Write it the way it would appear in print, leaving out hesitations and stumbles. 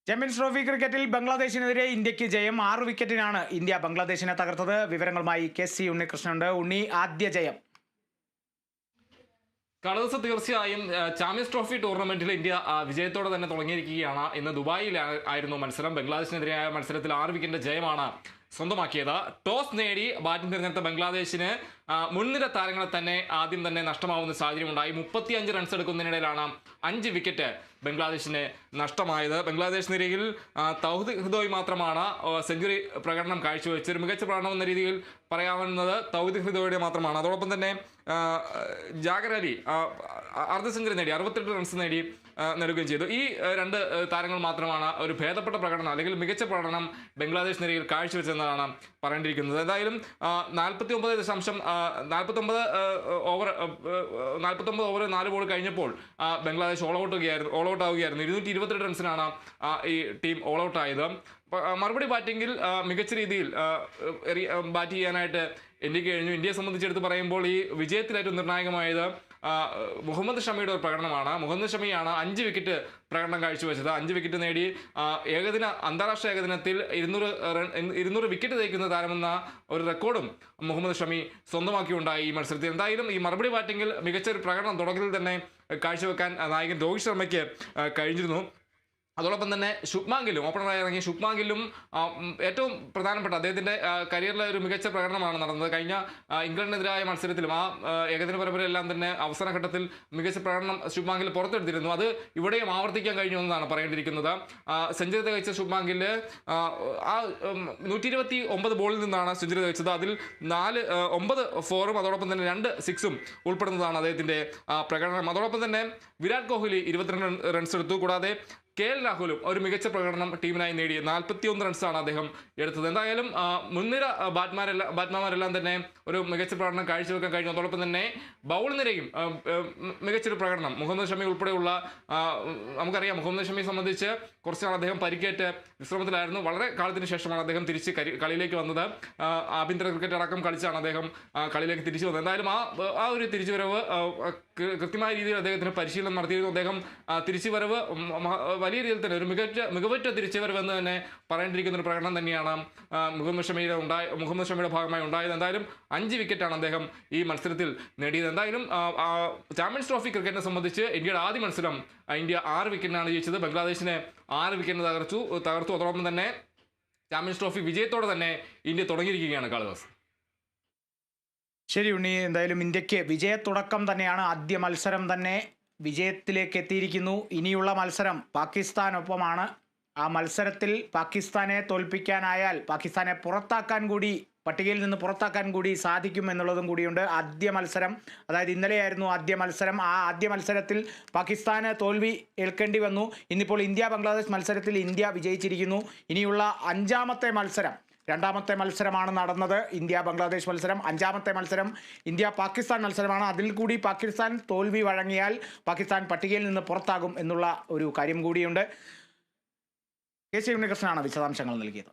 Champions trophy ക്രിക്കറ്റിൽ ബംഗ്ലാദേശിനെതിരെ ഇന്ത്യക്ക് ജയം. 6 വിക്കറ്റിനാണ് ഇന്ത്യ ബംഗ്ലാദേശിനെ തകർത്തത്. വിവരങ്ങളുമായി കെ.സി. ഉണ്ണികൃഷ്ണനുണ്ട്. ഉണ്ണി, ആദ്യ ജയം. കളേഴ്സ് തീർച്ചയായും ചാമ്പ്യൻസ് ട്രോഫി ടൂർണമെന്റിൽ ഇന്ത്യ വിജയത്തോടെ തന്നെ തുടങ്ങിയിരിക്കുകയാണ്. ഇന്ന് ദുബായിൽ ആയിരുന്നു മത്സരം. ബംഗ്ലാദേശിനെതിരായ മത്സരത്തിൽ 6 വിക്കറ്റിന്റെ ജയമാണ് സ്വന്തമാക്കിയത്. ടോസ് നേടി ബാറ്റിംഗ് തിരഞ്ഞെടുത്ത ബംഗ്ലാദേശിന് മുൻനിര താരങ്ങളെ തന്നെ ആദ്യം തന്നെ നഷ്ടമാവുന്ന സാഹചര്യം ഉണ്ടായി. 35 റൺസ് എടുക്കുന്നതിനിടയിലാണ് 5 വിക്കറ്റ് ബംഗ്ലാദേശിന് നഷ്ടമായത്. ബംഗ്ലാദേശ് നിരയിൽ തൗഹിദ് ഹൃദോയ് മാത്രമാണ് സെഞ്ചുറി പ്രകടനം കാഴ്ചവെച്ചത്. ഒരു മികച്ച പ്രകടനം എന്ന രീതിയിൽ പറയാവുന്നത് തൗഹിദ് ഹൃദോയുടെ മാത്രമാണ്. അതോടൊപ്പം തന്നെ ജാഗർ അലി അർദ്ധ സെഞ്ചുറി നേടി 68 റൺസ് നേടുകയും ചെയ്തു. ഈ 2 താരങ്ങൾ മാത്രമാണ് ഒരു ഭേദപ്പെട്ട പ്രകടനം അല്ലെങ്കിൽ മികച്ച പ്രകടനം ബംഗ്ലാദേശ് നിരയിൽ കാഴ്ചവെച്ചതെന്നാണ് പറയേണ്ടിയിരിക്കുന്നത്. എന്തായാലും 49 ഓവർ 4 ബോൾ കഴിഞ്ഞപ്പോൾ ബംഗ്ലാദേശ് ഓൾ ഔട്ട് ആവുകയായിരുന്നു. 222 റൺസിനാണ് ഈ ടീം ഓൾ ഔട്ട് ആയത്. മറുപടി ബാറ്റിംഗിൽ മികച്ച രീതിയിൽ ബാറ്റ് ചെയ്യാനായിട്ട് ഇന്ത്യക്ക് കഴിഞ്ഞു. ഇന്ത്യയെ സംബന്ധിച്ചെടുത്ത് പറയുമ്പോൾ ഈ വിജയത്തിൽ ഏറ്റവും നിർണായകമായത് മുഹമ്മദ് ഷമിയുടെ ഒരു പ്രകടനമാണ്. മുഹമ്മദ് ഷമിയാണ് 5 വിക്കറ്റ് പ്രകടനം കാഴ്ചവെച്ചത്. 5 വിക്കറ്റ് നേടി അന്താരാഷ്ട്ര ഏകദിനത്തിൽ 200 വിക്കറ്റ് തേക്കുന്ന താരമെന്ന ഒരു റെക്കോർഡും മുഹമ്മദ് ഷമി സ്വന്തമാക്കിയുണ്ടായി ഈ മത്സരത്തിൽ. എന്തായാലും ഈ മറുപടി ബാറ്റിംഗിൽ മികച്ച ഒരു പ്രകടനം തുടക്കത്തിൽ തന്നെ കാഴ്ചവെക്കാൻ നായകൻ രോഹിത് ശർമ്മയ്ക്ക് കഴിഞ്ഞിരുന്നു. അതോടൊപ്പം തന്നെ ശുഭ്മാൻ ഗില്ലും ഓപ്പണറായി ഇറങ്ങിയ ശുഭ്മാൻ ഗില്ലും ഏറ്റവും പ്രധാനപ്പെട്ട അദ്ദേഹത്തിൻ്റെ കരിയറിലെ ഒരു മികച്ച പ്രകടനമാണ് നടന്നത്. കഴിഞ്ഞ ഇംഗ്ലണ്ടിനെതിരായ മത്സരത്തിലും ഏകദിന പരമ്പരയെല്ലാം തന്നെ അവസാന ഘട്ടത്തിൽ മികച്ച പ്രകടനം ശുഭ്മാൻ ഗിൽ പുറത്തെടുത്തിരുന്നു. അത് ഇവിടെയും ആവർത്തിക്കാൻ കഴിഞ്ഞു എന്നതാണ് പറയേണ്ടിയിരിക്കുന്നത്. സെഞ്ചുറി തികച്ച ശുഭ്മാൻ ഗിൽ 129 ബോളിൽ നിന്നാണ് സെഞ്ചുറി തികച്ചത്. അതിൽ 9 ഫോറും അതോടൊപ്പം തന്നെ 2 സിക്സും ഉൾപ്പെടുന്നതാണ് അദ്ദേഹത്തിൻ്റെ പ്രകടനം. അതോടൊപ്പം തന്നെ വിരാട് കോഹ്ലി 22 റൺസ് എടുത്തു. കൂടാതെ KL രാഹുലും ഒരു മികച്ച പ്രകടനം ടീമിനായി നേടി 41 റൺസാണ് അദ്ദേഹം എടുത്തത്. എന്തായാലും മുൻനിര ബാറ്റ്മാൻമാരെല്ലാം തന്നെ ഒരു മികച്ച പ്രകടനം കാഴ്ചവെക്കാൻ കഴിഞ്ഞു. അതോടൊപ്പം തന്നെ ബൗൾ നിരയും മികച്ചൊരു പ്രകടനം. മുഹമ്മദ് ഷമി ഉൾപ്പെടെയുള്ള നമുക്കറിയാം, മുഹമ്മദ് ഷമിയെ സംബന്ധിച്ച് കുറച്ചാൾ അദ്ദേഹം പരിക്കേറ്റ് വിശ്രമത്തിലായിരുന്നു. വളരെ കാലത്തിന് ശേഷമാണ് അദ്ദേഹം തിരിച്ച് കളിയിലേക്ക് വന്നത്. ആഭ്യന്തര ക്രിക്കറ്റ് അടക്കം കളിച്ചാണ് അദ്ദേഹം കളിയിലേക്ക് തിരിച്ചു വന്നത്. എന്തായാലും ആ ഒരു തിരിച്ചുവരവ് കൃത്യമായ രീതിയിൽ അദ്ദേഹത്തിന് പരിശീലനം നടത്തിയിരുന്നു. അദ്ദേഹം തിരിച്ചുവരവ് വലിയ രീതിയിൽ തന്നെ ഒരു മികവുറ്റ തിരിച്ചുവരവെന്ന് തന്നെ പറയേണ്ടിയിരിക്കുന്ന ഒരു പ്രകടനം തന്നെയാണ് മുഹമ്മദ് ഷമിയുടെ ഭാഗമായി ഉണ്ടായത്. എന്തായാലും 5 വിക്കറ്റാണ് അദ്ദേഹം ഈ മത്സരത്തിൽ നേടിയത്. എന്തായാലും ചാമ്പ്യൻസ് ട്രോഫി ക്രിക്കറ്റിനെ സംബന്ധിച്ച് ഇന്ത്യയുടെ ആദ്യ മത്സരം ഇന്ത്യ 6 വിക്കറ്റിനാണ് ജയിച്ചത്. ബംഗ്ലാദേശിനെ 6 വിക്കറ്റിന് തകർത്തു. അതോടൊപ്പം തന്നെ ചാമ്പ്യൻസ് ട്രോഫി വിജയത്തോടെ തന്നെ ഇന്ത്യ തുടങ്ങിയിരിക്കുകയാണ് കളേഴ്സ്. ശരി ഉണ്ണി, എന്തായാലും ഇന്ത്യക്ക് വിജയത്തുടക്കം തന്നെയാണ്. ആദ്യ മത്സരം തന്നെ വിജയത്തിലേക്ക് എത്തിയിരിക്കുന്നു. ഇനിയുള്ള മത്സരം പാകിസ്ഥാനൊപ്പമാണ്. ആ മത്സരത്തിൽ പാകിസ്ഥാനെ തോൽപ്പിക്കാനായാൽ പാകിസ്ഥാനെ പട്ടികയിൽ നിന്ന് പുറത്താക്കാൻ കൂടി സാധിക്കും എന്നുള്ളതും കൂടിയുണ്ട്. ആദ്യ മത്സരം, അതായത് ഇന്നലെയായിരുന്നു ആദ്യ മത്സരം. ആ ആദ്യ മത്സരത്തിൽ പാകിസ്ഥാന് തോൽവി ഏൽക്കേണ്ടി വന്നു. ഇന്നിപ്പോൾ ഇന്ത്യ ബംഗ്ലാദേശ് മത്സരത്തിൽ ഇന്ത്യ വിജയിച്ചിരിക്കുന്നു. ഇനിയുള്ള 5ാമത്തെ മത്സരം, 2ാമത്തെ മത്സരമാണ് നടന്നത്. ഇന്ത്യ ബംഗ്ലാദേശ് മത്സരം. 5ാമത്തെ മത്സരം ഇന്ത്യ പാകിസ്ഥാൻ മത്സരമാണ്. അതിൽ കൂടി പാകിസ്ഥാൻ തോൽവി വഴങ്ങിയാൽ പാകിസ്ഥാൻ പട്ടികയിൽ നിന്ന് പുറത്താകും എന്നുള്ള ഒരു കാര്യം കൂടിയുണ്ട്. കെ.സി. ഉണ്ണികൃഷ്ണനാണ് വിശദാംശങ്ങൾ നൽകിയത്.